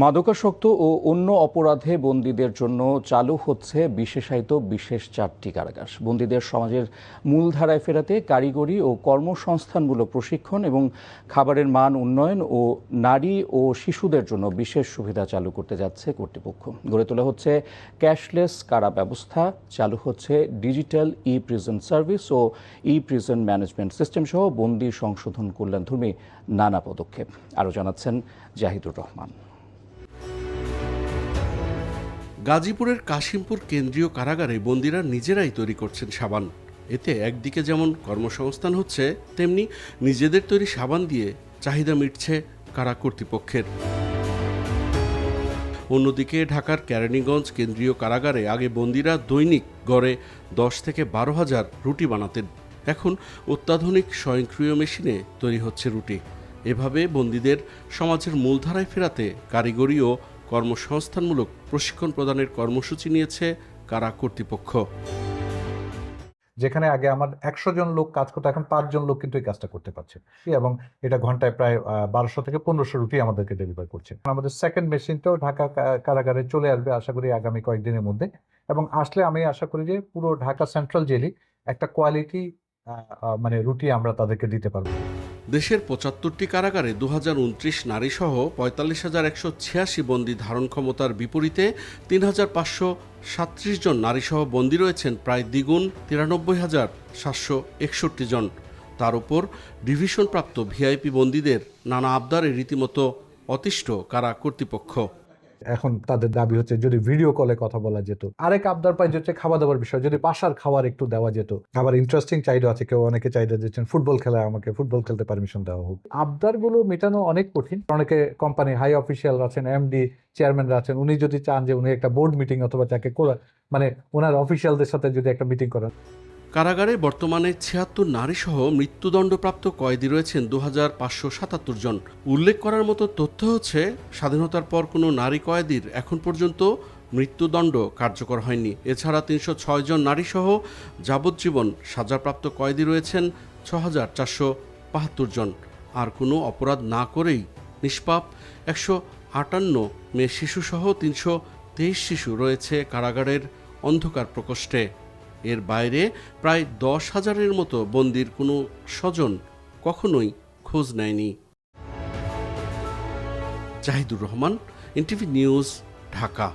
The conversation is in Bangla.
মাদকাসক্ত ও অন্য অপরাধে বন্দীদের জন্য চালু হচ্ছে বিশেষায়িত বিশেষ 4টি কারাগার। বন্দীদের সমাজের মূলধারায় ফেরাতে কারিগরি ও কর্মসংস্থানমূলক প্রশিক্ষণ এবং খাবারের মান উন্নয়ন ও নারী ও শিশুদের জন্য বিশেষ সুবিধা চালু করতে যাচ্ছে কর্তৃপক্ষ। গড়ে তোলা হচ্ছে ক্যাশলেস কারা ব্যবস্থা, চালু হচ্ছে ডিজিটাল প্রিজন সার্ভিস ও প্রিজন ম্যানেজমেন্ট সিস্টেম সহ বন্দী সংশোধন কল্যাণধর্মী নানা পদক্ষেপ। আরও জানাচ্ছেন জাহিদুর রহমান। গাজীপুরের কাশিমপুর কেন্দ্রীয় কারাগারে বন্দীরা নিজেরাই তৈরি করছেন সাবান। এতে একদিকে যেমন কর্মসংস্থান হচ্ছে, তেমনি নিজেদের তৈরি সাবান দিয়ে চাহিদা মিটছে কারা কর্তৃপক্ষের। অন্যদিকে ঢাকার কেরানীগঞ্জ কেন্দ্রীয় কারাগারে আগে বন্দীরা দৈনিক গড়ে 10 থেকে 12 হাজার রুটি বানাতেন। এখন অত্যাধুনিক স্বয়ংক্রিয় মেশিনে তৈরি হচ্ছে রুটি। এভাবে বন্দীদের সমাজের মূলধারায় ফেরাতে কারিগরি ও কর্মসংস্থানমূলক প্রশিক্ষণ প্রদানের কর্মসূচি নিয়েছে কারা কর্তৃপক্ষ। যেখানে আগে আমার 100 জন লোক কাজ করতো, এখন 5 জন লোক কিন্তু এই কাজটা করতে পারছে এবং এটা ঘন্টায় প্রায় 1200 থেকে 1500 রুটি আমাদেরকে ডেলিভার করছে। আমাদের সেকেন্ড মেশিনটাও ঢাকা কারাগারে চলে আসবে আশা করি আগামী কয়েকদিনের মধ্যে, এবং আসলে আমি আশা করি যে পুরো ঢাকা সেন্ট্রাল জেলে একটা কোয়ালিটি মানে রুটি আমরা তাদেরকে দিতে পারবো। দেশের 75টি কারাগারে 2029 নারীসহ 45,186 বন্দী ধারণ ক্ষমতার বিপরীতে 3,537 জন নারীসহ বন্দী রয়েছেন প্রায় দ্বিগুণ 93,761 জন। তার উপর ডিভিশনপ্রাপ্ত ভিআইপি বন্দীদের নানা আবদারে রীতিমতো অতিষ্ঠ কারা কর্তৃপক্ষ। এখন তাদের দাবি হচ্ছে যদি ভিডিও কলে কথা বলা যেত। আরেক আবদার পাই হচ্ছে খাওয়া দাওয়ার বিষয়, যদি বাসার খাবার একটু দেওয়া যেত। আবার ইন্টারেস্টিং চাহিদা আছে, কেউ অনেকে চাহিদা দিচ্ছেন ফুটবল খেলায় আমাকে ফুটবল খেলতে পারমিশন দেওয়া হোক। আবদারগুলো মেটানো অনেক কঠিন। অনেকে কোম্পানি হাই অফিসিয়াল আছেন, এমডি চেয়ারম্যানরা আছেন, উনি যদি চান যে উনি একটা বোর্ড মিটিং অথবা যাকে মানে ওনার অফিসিয়ালদের সাথে যদি একটা মিটিং করেন। কারাগারে বর্তমানে 76 নারীসহ মৃত্যুদণ্ডপ্রাপ্ত কয়েদি রয়েছেন 2577 জন। উল্লেখ করার মতো তথ্য হচ্ছে, স্বাধীনতার পর কোনো নারী কয়েদির এখন পর্যন্ত মৃত্যুদণ্ড কার্যকর হয়নি। এছাড়া 306 জন নারীসহ যাবজ্জীবন সাজাপ্রাপ্ত কয়েদি রয়েছেন 6472 জন। আর কোনো অপরাধ না করেই নিষ্পাপ 158 মেয়ে শিশুসহ 323 শিশু রয়েছে কারাগারের অন্ধকার প্রকোষ্ঠে। এর বাইরে প্রায় 10,000-এর মতো বন্দীর কোনো স্বজন কখনোই খোঁজ নেয়নি। Zahidur Rahman, NTV news, Dhaka.